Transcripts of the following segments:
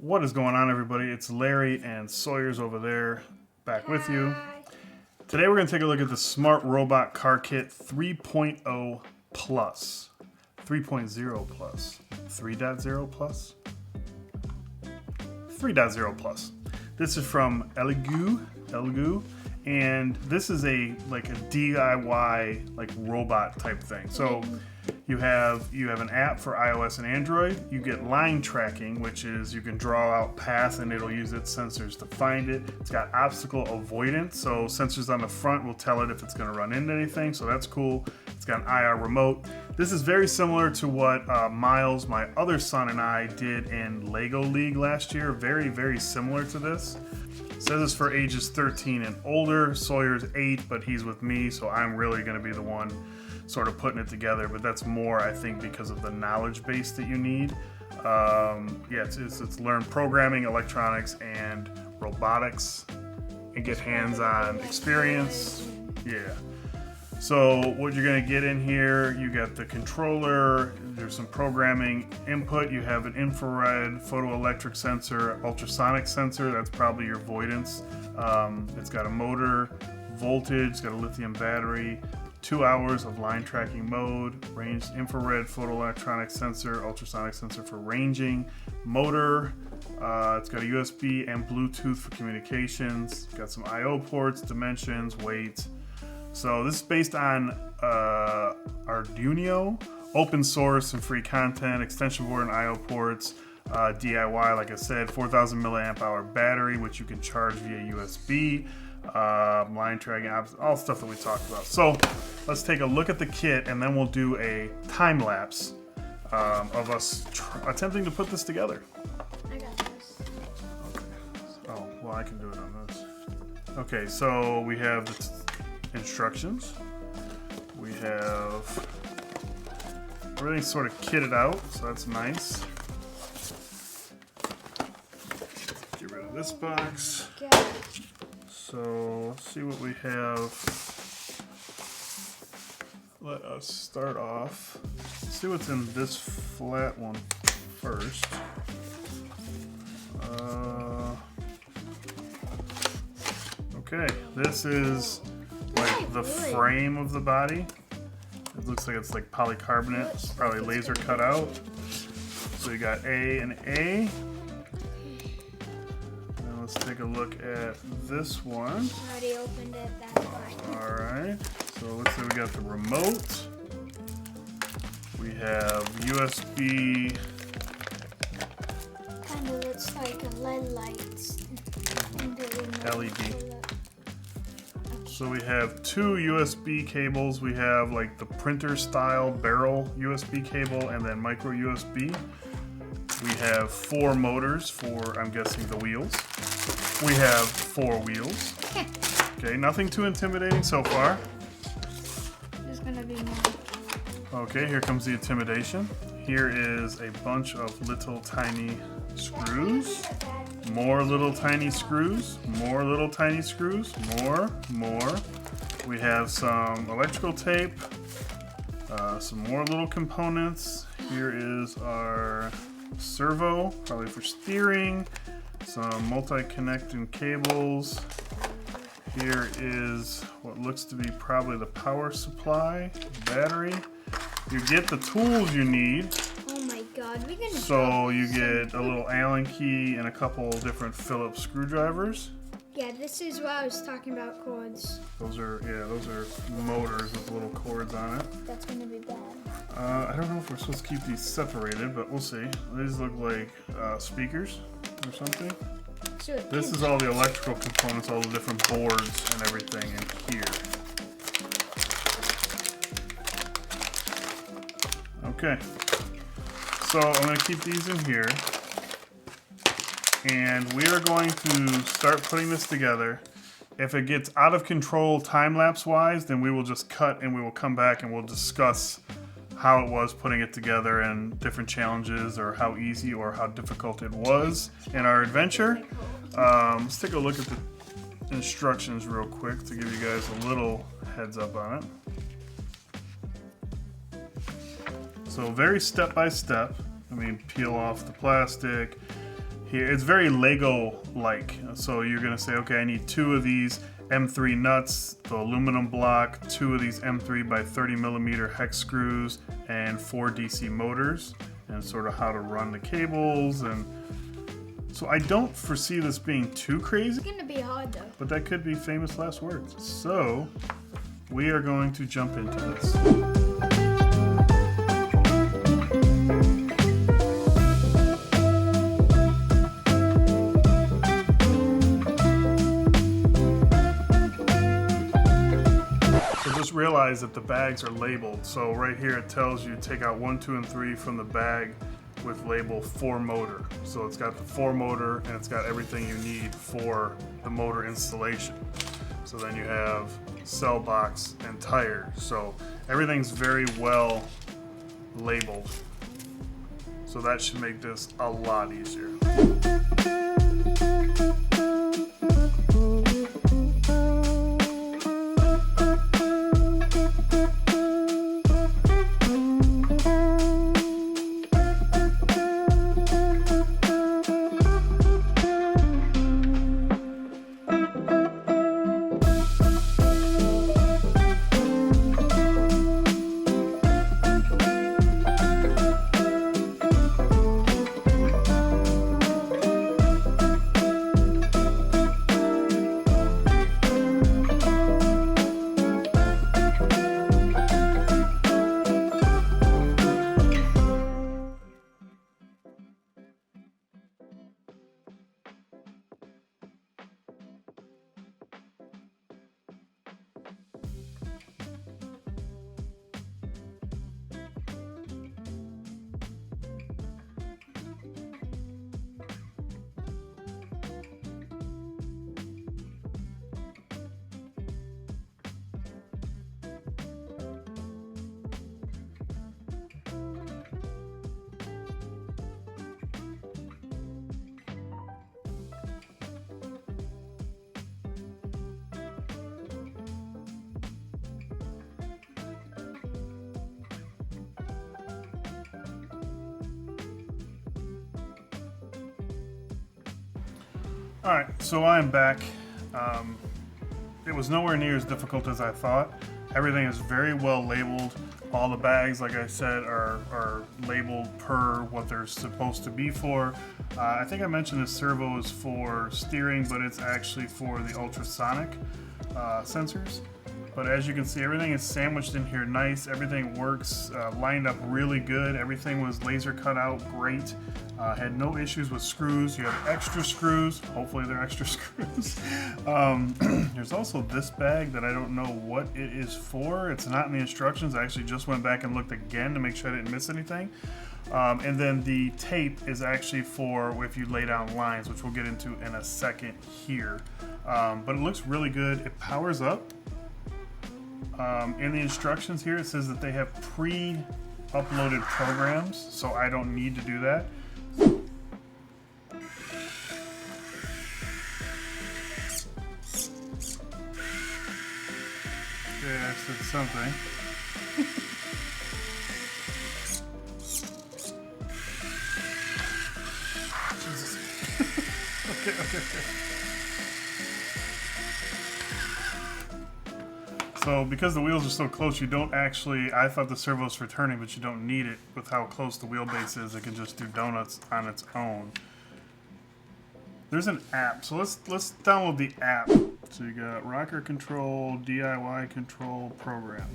What is going on, everybody? It's Larry and Sawyer's over there, back with you. Today we're going to take a look at the Smart Robot Car Kit 3.0 Plus. 3.0 Plus. 3.0 Plus? 3.0 Plus. This is from Elegoo, and this is a DIY robot type thing. So you have an app for iOS and Android. You get line tracking, which is you can draw out paths and it'll use its sensors to find it. It's got obstacle avoidance, so sensors on the front will tell it if it's going to run into anything, so that's cool. It's got an IR remote. This is very similar to what Miles, my other son, and I did in Lego League last year. Very, very similar to this. It says it's for ages 13 and older. Sawyer's 8, but he's with me, so I'm really going to be the one sort of putting it together, but that's more, I think, because of the knowledge base that you need. It's learn programming, electronics, and robotics, and get hands-on experience. Yeah. So what you're going to get in here, you got the controller, there's some programming input, you have an infrared, photoelectric sensor, ultrasonic sensor, that's probably your avoidance. It's got a motor, voltage, it's got a lithium battery, 2 hours of line tracking mode, range infrared photoelectronic sensor, ultrasonic sensor for ranging, motor, it's got a USB and Bluetooth for communications, got some I/O ports, dimensions, weight. So this is based on Arduino, open source and free content, extension board and I/O ports, DIY, like I said, 4,000 milliamp hour battery, which you can charge via USB. Line tracking, all stuff that we talked about. So let's take a look at the kit and then we'll do a time lapse of us attempting to put this together. I got this. Okay. Oh, well, I can do it on this. Okay, so we have the instructions. We have everything sort of kitted out, so that's nice. Get rid of this box. Okay. So let's see what we have. Let us start off. Let's see what's in this flat one first. Okay, this is like the frame of the body. It looks like it's like polycarbonate. It's probably laser cut out. So you got A and A. Let's take a look at this one. I already opened it, that's fine. Alright, so it looks like we got the remote. We have USB. Kind of looks like a LED lights. LED. So we have 2 USB cables. We have like the printer style barrel USB cable and then micro USB. We have 4 motors for, I'm guessing, the wheels. We have 4 wheels. Okay, nothing too intimidating so far. There's gonna be more. Okay, here comes the intimidation. Here is a bunch of little tiny screws. More little tiny screws. More little tiny screws. More. We have some electrical tape. Some more little components. Here is our servo, probably for steering. Some multi-connecting cables. Here is what looks to be probably the power supply, battery. You get the tools you need. Oh my god, we're gonna. So you get a little Allen key and a couple different Phillips screwdrivers. Yeah, this is what I was talking about, cords. Those are motors with little cords on it. That's gonna be bad. I don't know if we're supposed to keep these separated, but we'll see. These look like speakers or something. So This is all the electrical components, all the different boards and everything in here. Okay, so I'm going to keep these in here, and we are going to start putting this together. If it gets out of control time-lapse wise, then we will just cut and we will come back and we'll discuss how it was putting it together and different challenges or how easy or how difficult it was in our adventure. Let's take a look at the instructions real quick to give you guys a little heads up on it. So very step by step. I mean, peel off the plastic, here. It's very Lego-like. So you're gonna say, okay, I need 2 of these M3 nuts, the aluminum block, 2 of these M3 by 30 millimeter hex screws, and 4 DC motors, and sort of how to run the cables. And so I don't foresee this being too crazy. It's gonna be hard though. But that could be famous last words. So we are going to jump into this. Realize that the bags are labeled. So right here it tells you take out 1, 2, and 3 from the bag with label 4 motor. So it's got the 4 motor and it's got everything you need for the motor installation. So then you have cell box and tire. So everything's very well labeled. So that should make this a lot easier. Alright, so I am back. It was nowhere near as difficult as I thought. Everything is very well labeled. All the bags, like I said, are labeled per what they're supposed to be for. I think I mentioned this servo is for steering, but it's actually for the ultrasonic sensors. But as you can see, everything is sandwiched in here nice. Everything works lined up really good. Everything was laser cut out great. Had no issues with screws. You have extra screws. Hopefully they're extra screws. There's also this bag that I don't know what it is for. It's not in the instructions. I actually just went back and looked again to make sure I didn't miss anything. And then the tape is actually for if you lay down lines, which we'll get into in a second here. But it looks really good. It powers up. In the instructions here, it says that they have pre-uploaded programs, so I don't need to do that. Okay, I said something. Jesus. Okay. So because the wheels are so close, you don't actually, I thought the servo's for turning, but you don't need it with how close the wheelbase is. It can just do donuts on its own. There's an app, so let's download the app. So you got rocker control, DIY control program.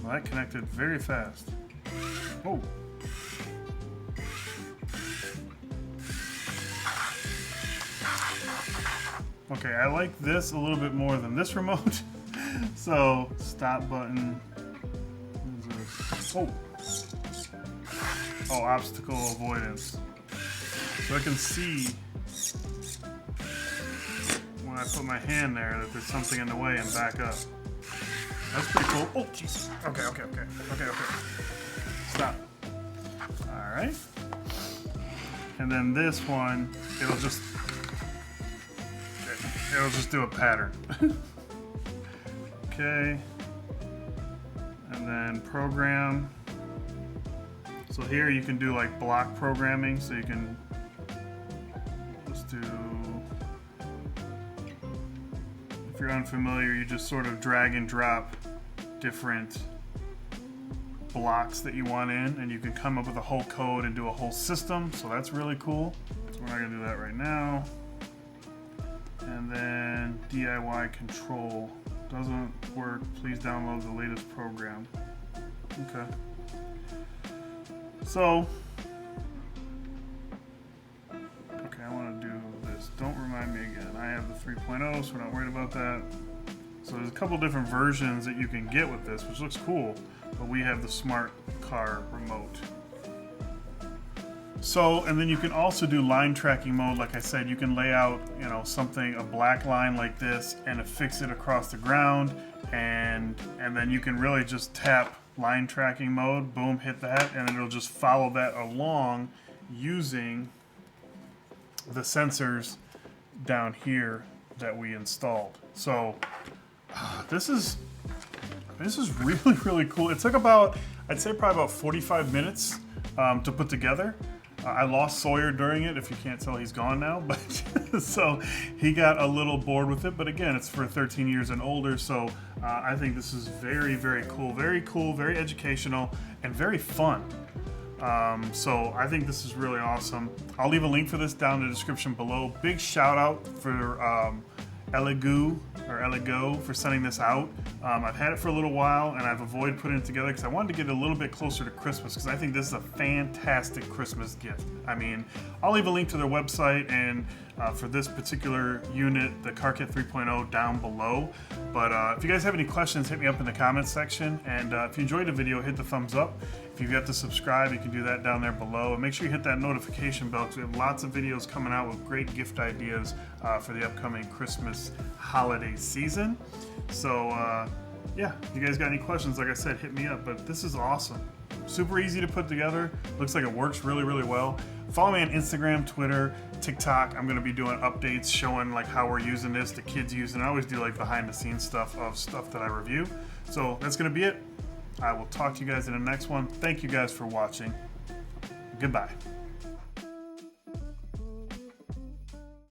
That connected very fast. Oh. Okay, I like this a little bit more than this remote. So, stop button. Oh. Oh, obstacle avoidance. So I can see when I put my hand there that there's something in the way and back up. That's pretty cool. Oh, jeez. Okay. Stop. All right. And then this one, it'll just do a pattern. Okay. And then program. So here you can do like block programming, so you can just do, if you're unfamiliar, you just sort of drag and drop different blocks that you want in, and you can come up with a whole code and do a whole system, so that's really cool. So we're not gonna do that right now. And then DIY control doesn't work. Please download the latest program. Okay. So, okay, I want to do this. Don't remind me again. I have the 3.0, so we're not worried about that. So there's a couple different versions that you can get with this, which looks cool, but we have the smart car remote. So, and then you can also do line tracking mode. Like I said, you can lay out, you know, something, a black line like this, and affix it across the ground, and then you can really just tap line tracking mode, boom, hit that, and it'll just follow that along using the sensors down here that we installed. So this is really, really cool. It took about, I'd say probably about 45 minutes to put together. I lost Sawyer during it. If you can't tell, he's gone now, but so he got a little bored with it. But again, it's for 13 years and older, so I think this is very, very cool, very educational, and very fun. So I think this is really awesome. I'll leave a link for this down in the description below. Big shout out for Eligo for sending this out. I've had it for a little while, and I've avoided putting it together because I wanted to get it a little bit closer to Christmas, because I think this is a fantastic Christmas gift. I mean, I'll leave a link to their website and for this particular unit, the CarKit 3.0, down below. But if you guys have any questions, hit me up in the comments section. And if you enjoyed the video, hit the thumbs up. If you've got to subscribe, you can do that down there below. And make sure you hit that notification bell, because we have lots of videos coming out with great gift ideas for the upcoming Christmas holiday season. So yeah, if you guys got any questions, like I said, hit me up. But this is awesome. Super easy to put together. Looks like it works really, really well. Follow me on Instagram, Twitter, TikTok. I'm going to be doing updates showing like how we're using this, the kids using it. I always do like behind the scenes stuff of stuff that I review. So that's going to be it. I will talk to you guys in the next one. Thank you guys for watching. Goodbye.